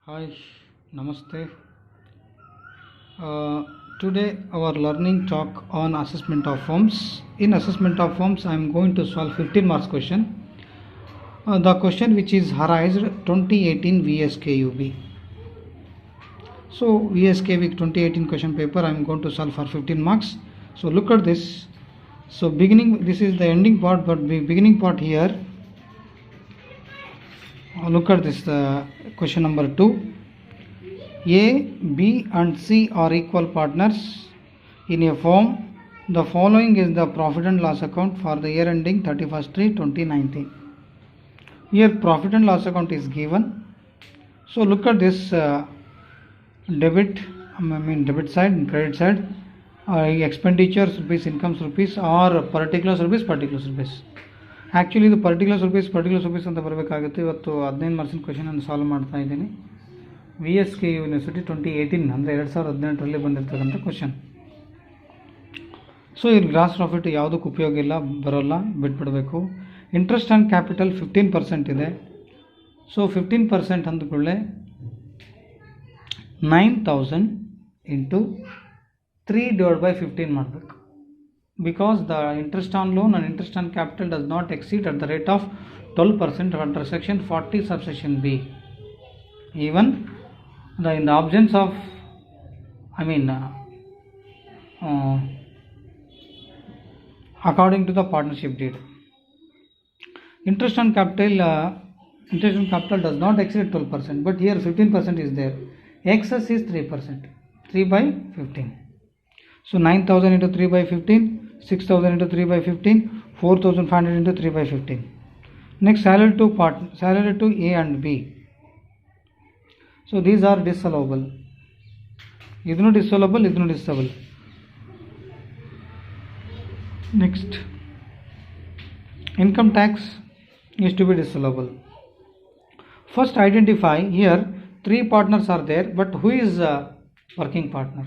Hi, Namaste. Today our learning talk on assessment of firms. In assessment of firms, I am going to solve 15 marks question. The question which is arised 2018 VSKUB. So VSKUB 2018 question paper I am going to solve for 15 marks. So look at this. So beginning, this is the ending part, but beginning part here. Look at this question number 2. A, B and C are equal partners in a firm. The following is the profit and loss account for the year ending 31st/3/2019. Here profit and loss account is given. So look at this debit side and credit side, expenditures rupees, incomes rupees, or particulars rupees. Actually ಇದು particulars rupees ಅಂತ ಬರಬೇಕಾಗುತ್ತೆ. ಇವತ್ತು 15 ಮಾರ್ಕ್ಸಿನ question ಅನ್ನು solve ಮಾಡ್ತಾ ಇದ್ದೀನಿ. VSK university 2018 ಅಂದರೆ 2018ರಲ್ಲಿ ಬಂದಿರ್ತಕ್ಕಂಥ question. So ಇಲ್ಲಿ ಗ್ರಾಸ್ ಪ್ರಾಫಿಟ್ ಯಾವುದಕ್ಕೆ ಉಪಯೋಗ ಇಲ್ಲ, ಬರೋಲ್ಲ, ಬಿಟ್ಬಿಡಬೇಕು. ಇಂಟ್ರೆಸ್ಟ್ ಆ್ಯಂಡ್ ಕ್ಯಾಪಿಟಲ್ 15% ಇದೆ. ಸೊ 15% ಅಂದ್ಕೊಳ್ಳೆ 9000 ಇಂಟು 3/15 ಮಾಡಬೇಕು. Because the interest on loan and interest on capital does not exceed at the rate of 12% under section 40 subsection B. Even in the absence of according to the partnership deed, interest on capital does not exceed 12%, but here 15% is there. Excess is 3%, 3/15. So 9000 into 3/15, 6000 into 3/15, 4500 into 3/15. Next, salary to A and B. So these are disallowable. Idnu disallowable. Next, income tax is to be disallowable. First, identify here 3 partners are there, but who is working partner?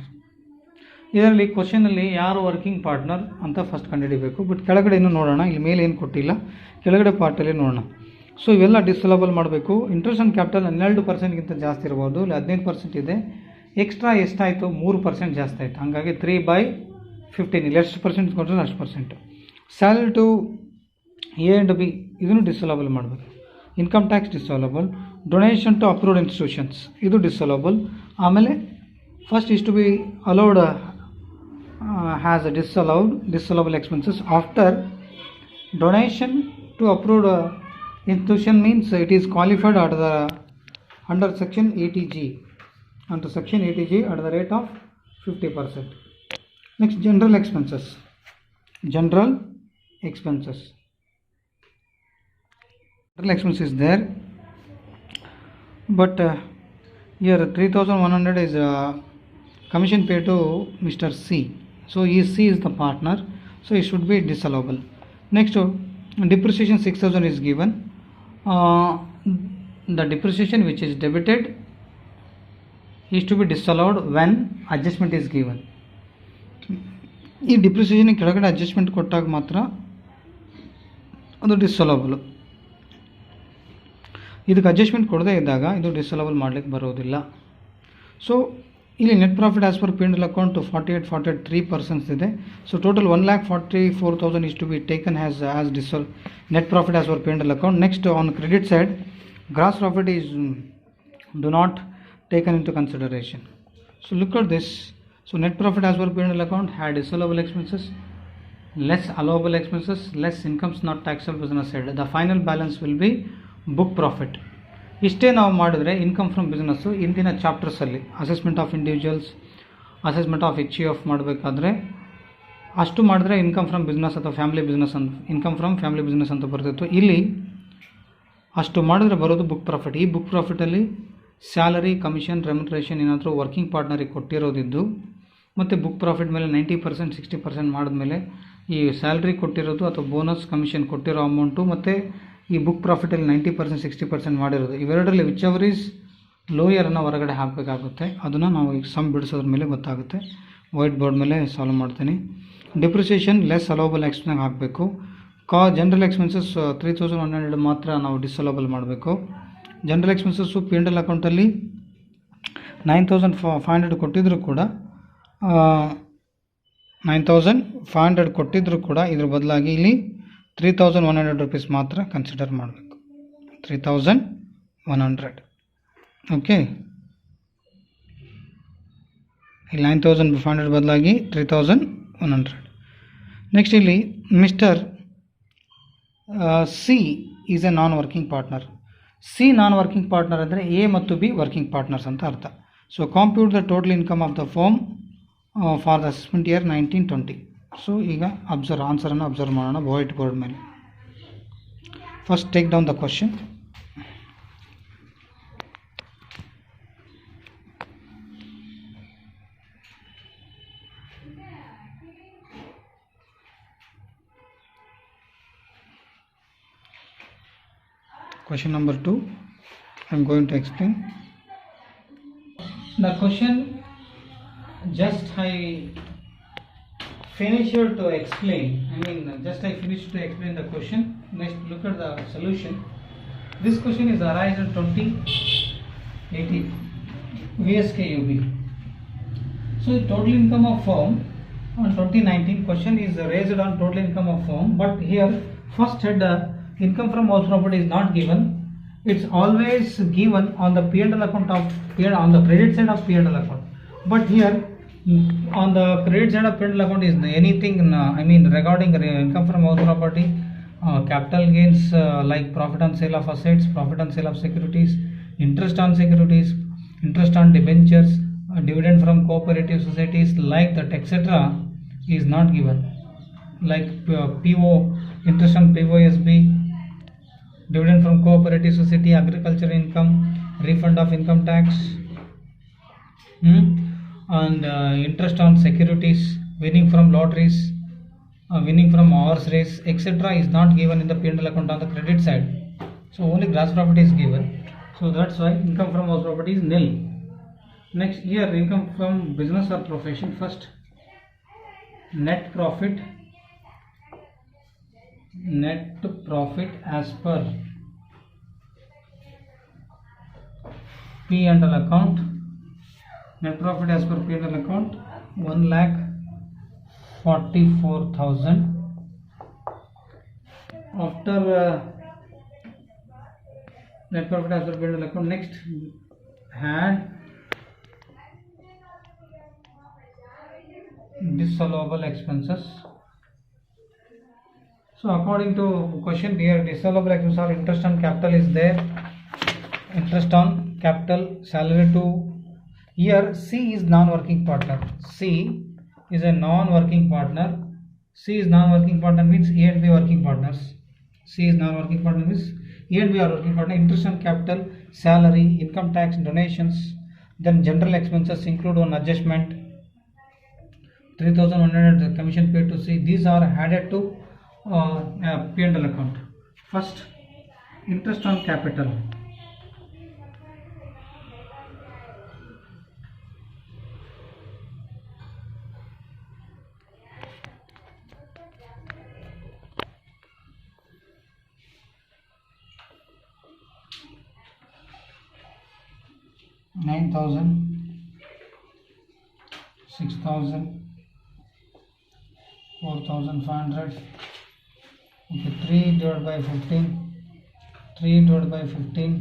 ಇದರಲ್ಲಿ ಕ್ವಶನಲ್ಲಿ ಯಾರು working partner ಅಂತ first ಕಂಡುಹಿಡಿಬೇಕು. But ಕೆಳಗಡೆ ಇನ್ನೂ ನೋಡೋಣ, ಇಲ್ಲಿ ಮೇಲೆ ಏನು ಕೊಟ್ಟಿಲ್ಲ, ಕೆಳಗಡೆ ಪಾರ್ಟಲ್ಲಿ ನೋಡೋಣ. ಸೊ ಇವೆಲ್ಲ ಡಿಸಲಬಲ್ ಮಾಡಬೇಕು. ಇಂಟ್ರೆಸ್ಟ್ ಆನ್ ಕ್ಯಾಪಿಟಲ್ 12%ಗಿಂತ ಜಾಸ್ತಿ ಇರ್ಬೋದು, ಇಲ್ಲಿ 15% ಇದೆ. ಎಕ್ಸ್ಟ್ರಾ ಎಷ್ಟಾಯಿತು, 3% ಜಾಸ್ತಿ ಆಯಿತು, ಹಾಗಾಗಿ 3/15. ಇಲ್ಲಿ ಎಷ್ಟು ಪರ್ಸೆಂಟ್ ಕೊಟ್ಟರೆ ಅಷ್ಟು percent. Salary to A and B ಇದನ್ನು ಡಿಸಲಬಲ್ ಮಾಡಬೇಕು. Income tax disallowable. Donation to approved institutions ಇದು ಡಿಸಲಬಲ್. ಆಮೇಲೆ first is to be allowed has a disallowable expenses. After donation to approved institution means it is qualified under section 80G at the rate of 50%. Next, general expenses is there, but here 3100 is commission paid to Mr. C. So C is the partner, so it should be disallowable. Next, depreciation 6000 is given. The depreciation which is debited is to be disallowed when adjustment is given. ಈ depreciation ಕೆಳಗಡೆ adjustment ಕೊಟ್ಟಾಗ ಮಾತ್ರ ಅದು ಡಿಸಲವಬಲ್. ಇದಕ್ಕೆ adjustment ಕೊಡದೇ ಇದ್ದಾಗ ಇದು ಡಿಸಲವಬಲ್ ಮಾಡಲಿಕ್ಕೆ ಬರೋದಿಲ್ಲ. ಸೊ ಇಲ್ಲಿ net profit as per P&L account 48.3% ಇದೆ. So total 1,44,000 is to be taken as net profit as per P&L account. Next, on credit side, gross profit is do not taken into consideration. So look at this. So net profit as per P&L account had disallowable expenses, less allowable expenses, less incomes not taxable business side. The final balance will be book profit. ಇಷ್ಟೇ ನಾವು ಮಾಡಿದ್ರೆ income from business ಇಂದಿನ ಚಾಪ್ಟರ್ಸಲ್ಲಿ assessment of individuals, assessment of HUF ಮಾಡಬೇಕಾದ್ರೆ ಅಷ್ಟು ಮಾಡಿದ್ರೆ income from business ಅಥವಾ family business ಅಂತ, ಇನ್ಕಮ್ ಫ್ರಮ್ ಫ್ಯಾಮಿಲಿ ಬಿಸ್ನೆಸ್ ಅಂತ ಬರ್ತಿತ್ತು. ಇಲ್ಲಿ ಅಷ್ಟು ಮಾಡಿದ್ರೆ ಬರೋದು ಬುಕ್ ಪ್ರಾಫಿಟ್. ಈ ಬುಕ್ ಪ್ರಾಫಿಟಲ್ಲಿ ಸ್ಯಾಲರಿ, ಕಮಿಷನ್, ರೆಮ್ಯುನರೇಷನ್ ಏನಾದರೂ ವರ್ಕಿಂಗ್ ಪಾರ್ಟ್ನರಿಗೆ ಕೊಟ್ಟಿರೋದಿದ್ದು, ಮತ್ತು ಬುಕ್ ಪ್ರಾಫಿಟ್ ಮೇಲೆ 90% 60% ಮಾಡಿದ್ಮೇಲೆ ಈ ಸ್ಯಾಲ್ರಿ ಕೊಟ್ಟಿರೋದು ಅಥವಾ ಬೋನಸ್ ಕಮಿಷನ್ ಕೊಟ್ಟಿರೋ ಅಮೌಂಟು ಮತ್ತು ಈ ಬುಕ್ ಪ್ರಾಫಿಟಲ್ಲಿ 90% 60% ಮಾಡಿರೋದು, ಇವೆರಡರಲ್ಲಿ ವಿಚ್ ಎವರ್ ಈಸ್ ಲೋಯರನ್ನು ಹೊರಗಡೆ ಹಾಕಬೇಕಾಗುತ್ತೆ. ಅದನ್ನು ನಾವು ಈಗ ಸಮ್ ಬಿಡಿಸೋದ್ರ ಮೇಲೆ ಗೊತ್ತಾಗುತ್ತೆ. ವೈಟ್ ಬೋರ್ಡ್ ಮೇಲೆ ಸಾಲ್ವ್ ಮಾಡ್ತೀನಿ. ಡಿಪ್ರಿಸಿಯೇಷನ್ ಲೆಸ್ ಅಲೋಬಲ್ ಎಕ್ಸ್ಪೆನ್ಸ್ ಹಾಕಬೇಕು. ಜನರಲ್ ಎಕ್ಸ್ಪೆನ್ಸಸ್ 3100 ಮಾತ್ರ ನಾವು ಡಿಸಲೋಬಲ್ ಮಾಡಬೇಕು. ಜನರಲ್ ಎಕ್ಸ್ಪೆನ್ಸಸ್ಸು P&L ಅಕೌಂಟಲ್ಲಿ 9,500 ಕೊಟ್ಟಿದ್ರು ಕೂಡ 9,500 ಕೊಟ್ಟಿದ್ರು ಕೂಡ ಇದ್ರ ಬದಲಾಗಿ ಇಲ್ಲಿ 3,100 rupees ಮಾತ್ರ ಕನ್ಸಿಡರ್ ಮಾಡಬೇಕು. 3,100. ಓಕೆ, ಇಲ್ಲಿ 9,500 ಬದಲಾಗಿ 3,100. ನೆಕ್ಸ್ಟ್ ಇಲ್ಲಿ mister C is A non working partner. C non working partner ಅಂದರೆ ಎ ಮತ್ತು ಬಿ ವರ್ಕಿಂಗ್ ಪಾರ್ಟ್ನರ್ಸ್ ಅಂತ ಅರ್ಥ. So compute the total income of the firm for the assessment year 1920. So ಈಗ ಆನ್ಸರನ್ನು observe ಮಾಡೋಣ white board ಮೇಲೆ. First take down the question. Question number 2, I am going to explain. The question just I finished to explain. I finished to explain the question. Next, look at the solution. This question is arised in 2018 VSKUB. So total income of firm on 2019 question is raised on total income of firm, but here first head income from house property is not given. It's always given on the P&L account on the credit side of P&L account. But here on the credit side of P&L account is anything regarding income from house property, capital gains like profit on sale of assets, profit on sale of securities, interest on securities, interest on debentures, dividend from cooperative societies like that, etc. is not given. Like PO, interest on POSB, dividend from cooperative society, agriculture income, refund of income tax, and interest on securities, winning from lotteries, winning from horse race, etc. is not given in the P&L account on the credit side. So only gross profit is given. So that's why income from house property is nil. Next, here income from business or profession. First, net profit as per P&L account. Net profit as per P&L account 1,44,000. After net profit as per P&L account, next had disallowable expenses. So according to question here, disallowable expenses or interest on capital is there. Interest on capital, salary to, here C is non-working partner. C is a non-working partner. C is non-working partner means A and B working partners. C is non-working partner means A and B are working partner. Interest on capital, salary, income tax, donations, then general expenses include one adjustment, 3,100 commission paid to C. These are added to P&L account. First, interest on capital. $9,000, $6,000, $4,500. Okay, 3 divided by 15, 3 divided by 15,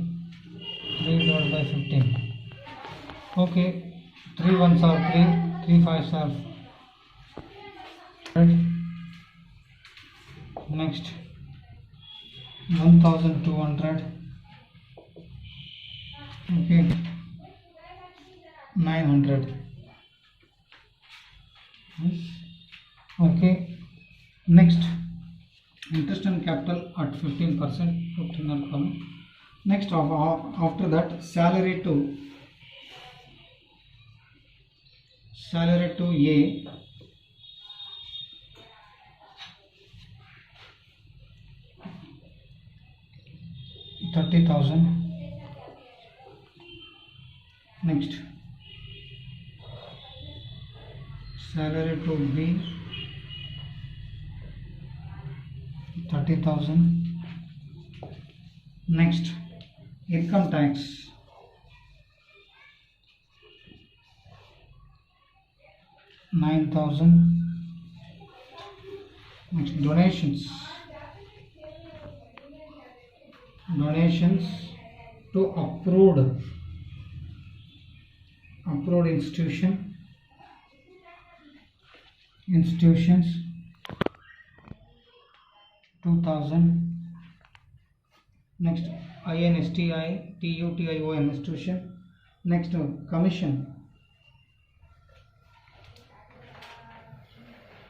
3 divided by 15. Okay, 3 ones are 3, 3 fives are 100. Next, 1,200. Okay, 900. Okay, next, interest on capital at 15%, 15 column. Next, after that, salary to A, $30,000. Next, salary to B, 30,000. Next, income tax 9,000. Next, donations to approved institutions 2,000. Next, INSTITUTION institution. Next,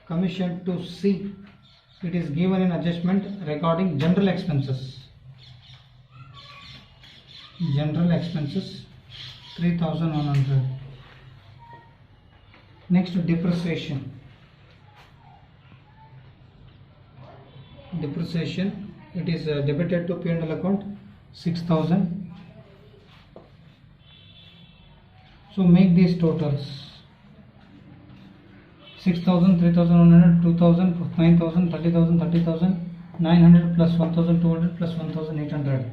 commission to C. It is given in adjustment regarding general expenses 3,100. Next, depreciation, it is debited to P&L account 6,000. So make these totals: 6,000, 3,100, 2,000, 9,000, 30,000, 30,000, 900 plus 1,200 plus 1,800.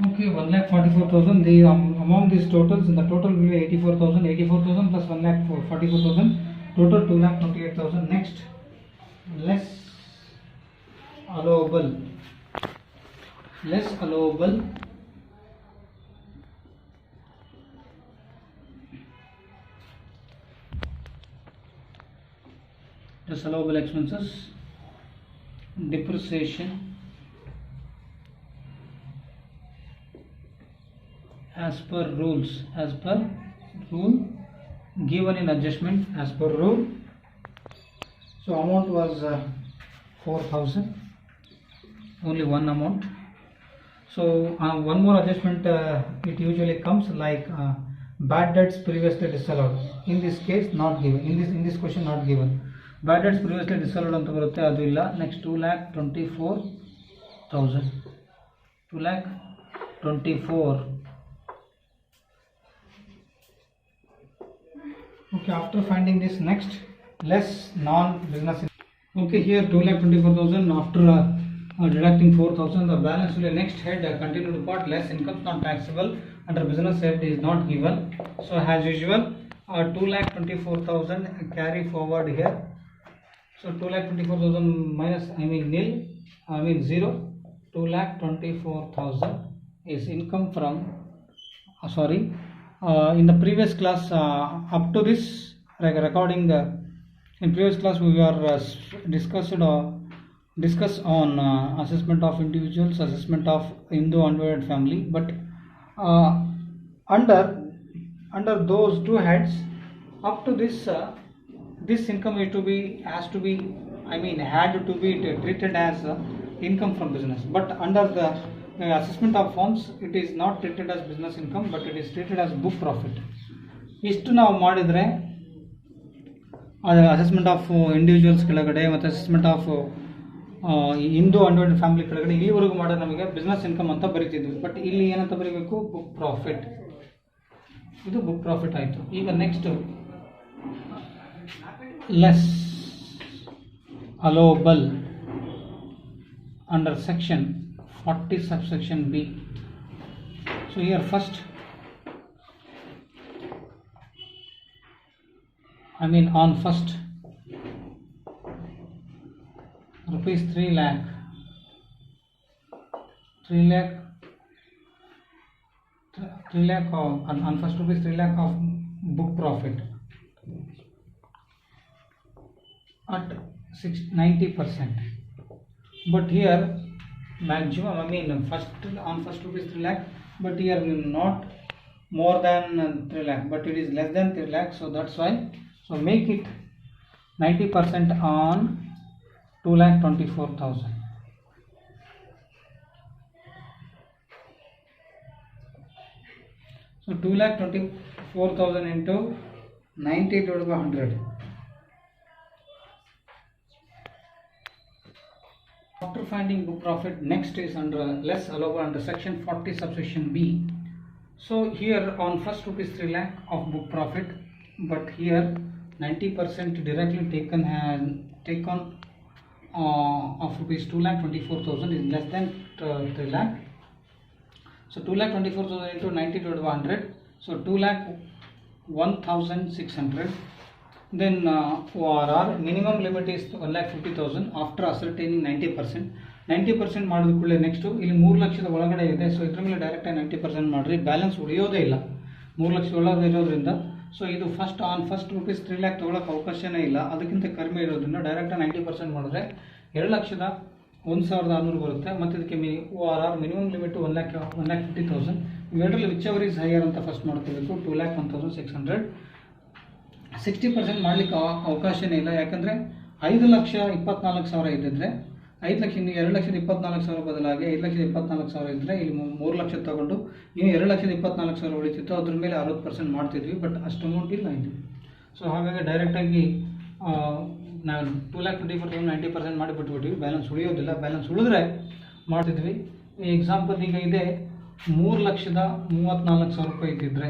Okay, 1,44,000. The among these totals, the total will be 84,000. 84,000 plus 1,44,000. Total 2,28,000. Next, less allowable. Less allowable expenses. Depreciation as per rule given in adjustment as per rule. So amount was 4,000, only one amount. So one more adjustment it usually comes, like bad debts previously disallowed. In this case not given, in this question not given. Bad debts previously disallowed anta barutte, adu illa. Next, 2,24,000. 2,24,000. Okay, after finding this, next, less non-business. Okay, here 2,24,000. After deducting 4,000, the balance will be next head, continued part, less incomes not taxable under business head is not given. So as usual, 2,24,000 carry forward here. So 2,24,000 minus, nil, 0. 2,24,000 is income from, in the previous class, up to this recording, in previous class we were discuss on assessment of individuals, assessment of Hindu undivided family, but under those two heads, up to this, this income had to be treated as income from business. But under the assessment of firms, it is not treated as business income, but it is treated as book profit. ಇಷ್ಟು ನಾವು ಮಾಡಿದರೆ assessment of individuals ಕೆಳಗಡೆ ಮತ್ತು assessment of Hindu undivided family ಕೆಳಗಡೆ ಇಲ್ಲಿವರೆಗೂ ಮಾಡೋದು ನಮಗೆ business income ಅಂತ ಬರೀತಿದ್ವಿ. ಬಟ್ ಇಲ್ಲಿ ಏನಂತ ಬರೀಬೇಕು? Book profit. ಇದು ಬುಕ್ ಪ್ರಾಫಿಟ್ ಆಯಿತು. ಈಗ next, less allowable under section 40 subsection B. So here first, on first, rupees 3 lakh on first rupees 3 lakh of book profit at 90%. But here maximum, first rupees 3 lakh, but here not more than 3 lakh, but it is less than 3 lakh. So that's why, so make it 90% on 2,24,000. So 2,24,000 into 90 divided by 100. After finding book profit, next is under less allowable under section 40 subsection B. So here on first rupees 3 lakh of book profit, but here 90% directly taken of rupees 2,24,000 is less than 3 lakh. So 2,24,000 into 90 divided by 100, so 2,01,600. Then ORR minimum limit is 1,50,000 after ascertaining 90%. 90% ಮಾಡಿದ ಕೂಡಲೇ next ಇಲ್ಲಿ 3 ಲಕ್ಷದ ಒಳಗಡೆ ಇದೆ. So ಇದ್ರ ಮೇಲೆ ಡೈರೆಕ್ಟಾಗಿ 90% ಮಾಡಿರಿ, ಬ್ಯಾಲೆನ್ಸ್ ಉಳಿಯೋದೇ ಇಲ್ಲ 3 ಲಕ್ಷ ಒಳಗೆ ಇರೋದ್ರಿಂದ. ಸೊ ಇದು ಫಸ್ಟ್ ರೂಪೀಸ್ 3 ಲ್ಯಾಕ್ ತೊಗೊಳಕ್ಕೆ ಅವಕಾಶನೇ ಇಲ್ಲ, ಅದಕ್ಕಿಂತ ಕಡಿಮೆ ಇರೋದ್ರಿಂದ ಡೈರೆಕ್ಟಾಗಿ 90% ಮಾಡಿದ್ರೆ 2,01,600 ಬರುತ್ತೆ. ಮತ್ತು ಇದಕ್ಕೆ ORR ಮಿನಿಮಮ್ ಲಿಮಿಟು 1,50,000. ಇವೆರಡರಲ್ಲಿ ವಿಚ್ ಎವರ್ ಈಸ್ ಹೈಯರ್ ಅಂತ ಫಸ್ಟ್ ಮಾಡ್ಕೋಬೇಕು. 2,01,600. 60% ಮಾಡಲಿಕ್ಕೆ ಅವಕಾಶನೇ ಇಲ್ಲ, ಯಾಕಂದರೆ 5,24,000 ಇದ್ದಿದ್ರೆ 2,24,000 ಬದಲಾಗಿ 5,24,000 ಇದ್ದರೆ ಇಲ್ಲಿ 3 ಲಕ್ಷ ತೊಗೊಂಡು ಇನ್ನು 2,24,000 ಉಳಿತಿತ್ತು, ಅದ್ರ ಮೇಲೆ 60% ಮಾಡ್ತಿದ್ವಿ. ಬಟ್ ಅಷ್ಟು ಅಮೌಂಟ್ ಇಲ್ಲ ಇದು. ಸೊ ಹಾಗಾಗಿ ಡೈರೆಕ್ಟಾಗಿ ನಾವು 2,24,000 90% ಮಾಡಿ ಬಿಟ್ಬಿಟ್ವಿ, ಬ್ಯಾಲೆನ್ಸ್ ಉಳಿಯೋದಿಲ್ಲ. ಬ್ಯಾಲೆನ್ಸ್ ಉಳಿದ್ರೆ ಮಾಡ್ತಿದ್ವಿ. ಈ ಎಕ್ಸಾಂಪಲ್ ಈಗ ಇದೆ 3,34,000 ರೂಪಾಯಿ ಇದ್ದಿದ್ರೆ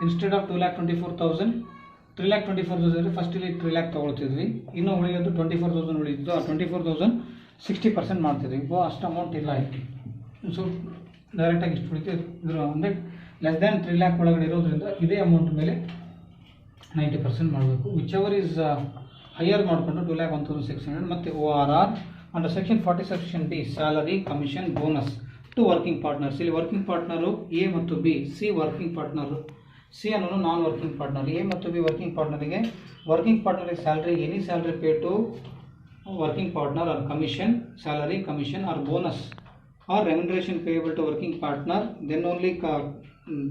ಇನ್ಸ್ಟೆಡ್ ಆಫ್ 2,24,000 3,24,000 ಇದ್ದರೆ ಫಸ್ಟ್ ಇಲ್ಲಿ 3 ಲ್ಯಾಕ್ ತೊಗೊಳ್ತಿದ್ವಿ, ಇನ್ನೂ ಉಳಿಯೋದು 24,000 ಉಳಿಯಿತು. ಆ 24,000 60% ಮಾಡ್ತಿದ್ವಿ. ಅಷ್ಟು ಅಮೌಂಟ್ ಇಲ್ಲ ಆಯಿತು. ಸೊ ಡೈರೆಕ್ಟಾಗಿ ಇಷ್ಟು ಉಳಿತಿದ್ರು ಅಂದರೆ ಲೆಸ್ ದ್ಯಾನ್ 3 ಲ್ಯಾಕ್ ಒಳಗಡೆ ಇರೋದ್ರಿಂದ ಇದೇ ಅಮೌಂಟ್ ಮೇಲೆ 90% ಮಾಡಬೇಕು. ವಿಚ್ ಎವರ್ ಈಸ್ ಹೈಯರ್ ಮಾಡಿಕೊಂಡು 2,01,600. ಮತ್ತು ORR under section 40 section B salary commission bonus to working partners. ಇಲ್ಲಿ ವರ್ಕಿಂಗ್ ಪಾರ್ಟ್ನರು A ಮತ್ತು B, C working partner, C ಅನ್ನೋನು ನಾನ್ ವರ್ಕಿಂಗ್ ಪಾರ್ಟ್ನರ್. ಎ ಮತ್ತು ಬಿ ವರ್ಕಿಂಗ್ ಪಾರ್ಟ್ನರಿಗೆ salary any salary pay to working partner or commission, salary commission or bonus or remuneration payable to working partner, then only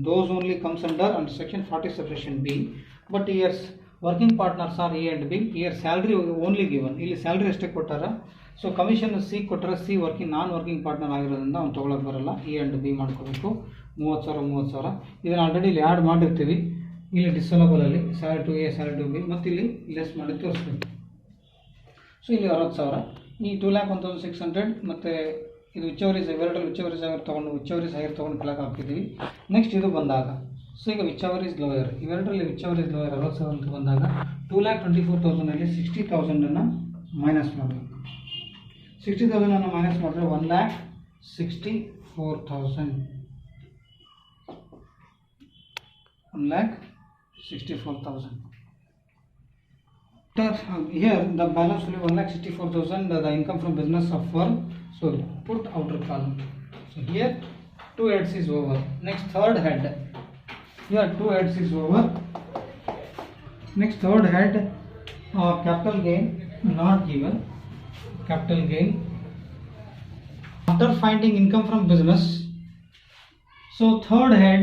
those only comes under section 40 subsection B. But here working partners are A and B. Here salary only given. ಇಲ್ಲಿ salary ಅಷ್ಟೇ ಕೊಟ್ಟಾರ. So commission C ಕೊಟ್ಟರೆ C non working partner ಆಗಿರೋದ್ರಿಂದ ಅವ್ನು ತೊಗೊಳಕ್ಕೆ ಬರಲ್ಲ. A and B ಮಾಡ್ಕೋಬೇಕು. 30,000 ಇದನ್ನು ಆಲ್ರೆಡಿ ಇಲ್ಲಿ ಆ್ಯಡ್ ಮಾಡಿರ್ತೀವಿ. ಇಲ್ಲಿ ಡಿಸಲಬಲಲ್ಲಿ salary to A, salary to B, ಮತ್ತು ಇಲ್ಲಿ ಲೆಸ್ ಮಾಡಿ ತೋರಿಸ್ಬೇಕು. ಸೊ ಇಲ್ಲಿ 60,000. ಈ 2,01,600 ಮತ್ತು ಇದು ವಿಚವರೀಸ್ ಇವೆರಡರಲ್ಲಿ ವಿಚವರೀಸ್ ಹೈಯರ್ ತೊಗೊಂಡು ಕೆಳಗೆ ಹಾಕಿದ್ದೀವಿ. ನೆಕ್ಸ್ಟ್ ಇದು ಬಂದಾಗ ಸೊ ಈಗ ವಿಚವರೀಸ್ ಲೋಯರ್, ಇವೆರಡರಲ್ಲಿ ವಿಚವರೀಸ್ ಲೋಯರ್ 60,000 ಅಂತ ಬಂದಾಗ 2,24,000 60,000 ಮೈನಸ್ ಮಾಡಬೇಕು. 60,000 ಮೈನಸ್ ಮಾಡಿದ್ರೆ 1,64,000. 1,64,000. Here the balance will be 1,64,000, the income from business of firm. So put outer column. So here 2 heads is over. Next third head. Here 2 heads is over. Next third head, capital gain not given. Capital gain. After finding income from business, so third head,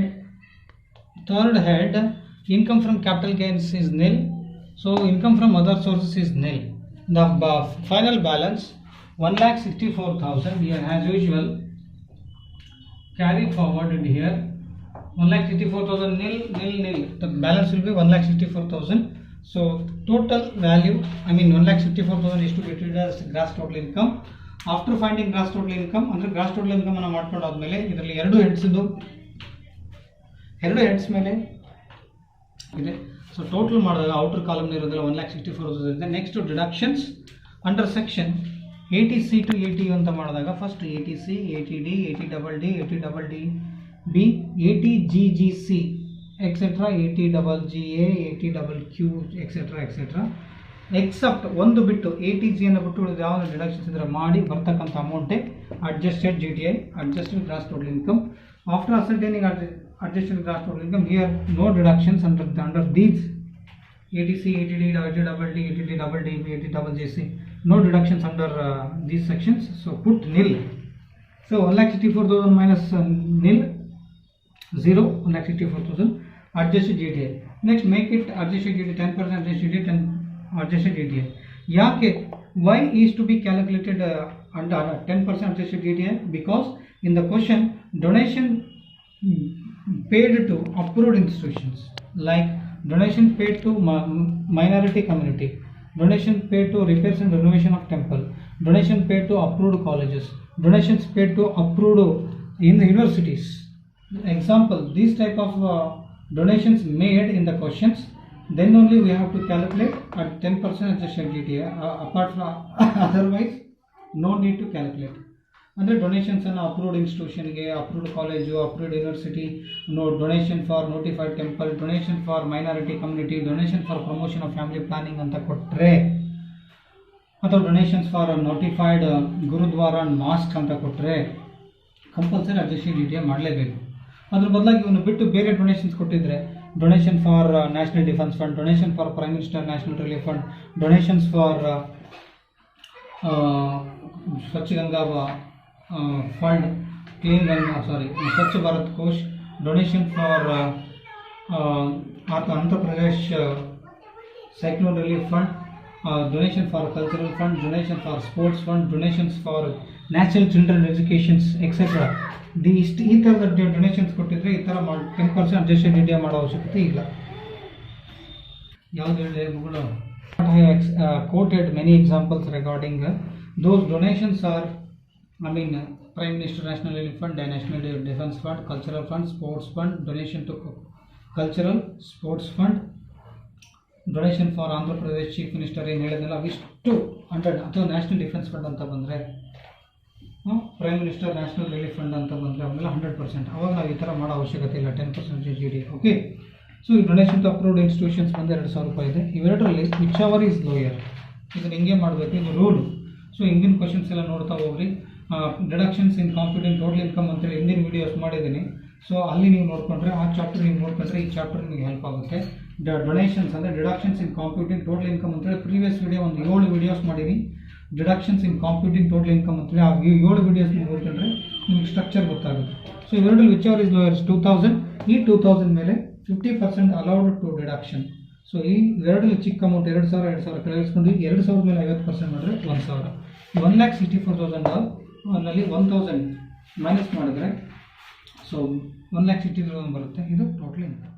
income from capital gains is nil. So income from other sources is nil. The final balance 1,64,000. Here as usual carry forward in here 1,64,000 nil. The balance will be 1,64,000. So total value, 1,64,000 is to be treated as gross total income. After finding gross total income, ಅಂದರೆ gross total income ಅನ್ನು ಮಾಡ್ಕೊಂಡಾದ್ಮೇಲೆ ಇದರಲ್ಲಿ ಎರಡು heads ಮೇಲೆ ಇದೆ. So total ಮಾಡಿದಾಗ outer column ಇರೋದಿಲ್ಲ 1,64,000 ಇದೆ. Next deductions under section 80C to 80 ಅಂತ ಮಾಡಿದಾಗ first 80C, 80D, 80DD, 80DD B, 80GGC etcetera, 80GGA, 80QQ etcetera except ಒಂದು ಬಿಟ್ಟು 80G ಅನ್ನು ಬಿಟ್ಟು ಉಳಿದ ಯಾವ ಡಿಡಕ್ಷನ್ಸ್ ಇದ್ರೆ ಮಾಡಿ ಬರ್ತಕ್ಕಂಥ ಅಮೌಂಟೇ adjusted GTI, adjusted gross total income. After ascertaining adjusted gross total income, here no deductions under these 80C, 80D, 80DD, 80DD, 80GGC, no deductions under these sections. So put nil. So 1,64,000 minus nil, 0. 1,64,000 adjusted GTI. Next make it adjusted GTI 10%, adjusted GTI. Yake why is to be calculated under 10% adjusted GTI? Because in the question donation paid to approved institutions, like donation paid to minority community, donation paid to repairs and renovation of temple, donation paid to approved colleges, donations paid to approved in the universities. Example, these type of donations made in the questions then only we have to calculate at 10% adjusted DTA. Apart from otherwise no need to calculate. ಅಂದರೆ ಡೊನೇಷನ್ಸನ್ನು approved ಇನ್ಸ್ಟಿಟ್ಯೂಷನ್ಗೆ, approved college, approved university, donation for notified temple, donation for minority community, donation for promotion of family planning ಅಂತ ಕೊಟ್ಟರೆ, ಅಥವಾ donations for notified gurdwara and mosque ಅಂತ ಕೊಟ್ಟರೆ compulsory adjusted DTA ಮಾಡಲೇಬೇಕು. ಅದ್ರ ಬದಲಾಗಿ ಇವನು ಬಿಟ್ಟು ಬೇರೆ ಡೊನೇಷನ್ಸ್ ಕೊಟ್ಟಿದ್ರೆ, donation for national defence fund, donation for prime minister national relief fund, donations for Swachh Ganga fund, clean Ganga Swachh Bharat Kosh, donation for Andhra Pradesh cyclone relief fund, donation for cultural fund, donation for sports fund, donations for national children educations etcetera. ಈ ಥರದ donations ಕೊಟ್ಟಿದ್ರೆ ಈ ಥರ 10% adjusted DTA ಮಾಡೋ ಅವಶ್ಯಕತೆ ಇಲ್ಲ. ಯಾವುದು ಹೇಳಿದೆ ಮಗಳು? I have quoted many examples regarding those donations are, Prime Minister National Relief Fund, National Defense Fund, Cultural Fund, Sports Fund, donation to Cultural Sports Fund, donation for Andhra Pradesh Chief Minister ಏನು ಹೇಳಿದ್ನಲ್ಲ ಅವಿಷ್ಟು 100. ಅಥವಾ national defence fund ಅಂತ ಬಂದರೆ, prime minister national relief fund ಅಂತ ಬಂದರೆ ಅವನ್ನೆಲ್ಲ 100%. ಅವಾಗ ನಾವು ಈ ಥರ ಮಾಡೋ ಅವಶ್ಯಕತೆ ಇಲ್ಲ, 10% DTA. ಓಕೆ. ಸೊ ಈ ಡೊನೇಷನ್ ಟು ಅಪ್ರೂವ್ಡ್ ಇನ್ಸ್ಟಿಟ್ಯೂಷನ್ಸ್ ಬಂದು 2,000 ರೂಪಾಯಿ ಇದೆ. ಇವೆರಡರಲ್ಲಿ ವಿಚ್ ಅವರ್ ಈಸ್ ಲೋಯರ್, ಇದನ್ನು ಹಿಂಗೆ ಮಾಡಬೇಕು, ಇದು ರೂಲು. ಸೊ ಹಿಂದಿನ ಕ್ವಶನ್ಸ್ ಎಲ್ಲ ನೋಡ್ತಾ ಹೋಗ್ರಿ. Deductions in computing total income ಅಂತೇಳಿ ಹಿಂದಿನ ವೀಡಿಯೋಸ್ ಮಾಡಿದ್ದೀನಿ. ಸೊ ಅಲ್ಲಿ ನೀವು ನೋಡಿಕೊಂಡ್ರೆ, ಆ ಚಾಪ್ಟರ್ ನೀವು ನೋಡ್ಕೊಂಡ್ರೆ ಈ ಚಾಪ್ಟರ್ ನಿಮಗೆ ಹೆಲ್ಪ್ ಆಗುತ್ತೆ. ಡೊನೇಷನ್ಸ್ ಅಂದರೆ deductions in computing total income ಅಂತೇಳಿ ಪ್ರೀವಿಯಸ್ ವೀಡಿಯೋ ಒಂದು 7 ವೀಡಿಯೋಸ್ ಮಾಡೀನಿ. Deductions in computing total income ಅಂತೇಳಿ ಆ 7 ವೀಡಿಯೋಸ್ ನೀವು ನೋಡ್ಕೊಂಡ್ರೆ ನಿಮಗೆ ಸ್ಟ್ರಕ್ಚರ್ ಗೊತ್ತಾಗುತ್ತೆ. ಸೊ ಇವೆರಡಲ್ಲಿ ವಿಚ್ ಅವರ್ ಇಸ್ ಲೋಯರ್ಸ್ 2,000. ಈ 2,000 ಮೇಲೆ 50% ಅಲೌಡ್ ಟು ಡಿಡಕ್ಷನ್. ಸೊ ಈ ಎರಡರಲ್ಲಿ ಚಿಕ್ಕ ಅಮೌಂಟ್ 2,000 ಕೆಳಗಿಸ್ಕೊಂಡು 2,000 ಮೇಲೆ 50% ಮಾಡಿದ್ರೆ 1,000. 1,64,000 ನಲ್ಲಿ 1,000 ಮೈನಸ್ ಮಾಡಿದ್ರೆ ಸೊ 1,60,000 ಬರುತ್ತೆ. ಇದು ಟೋಟಲ್ ಇನ್ಕಮ್.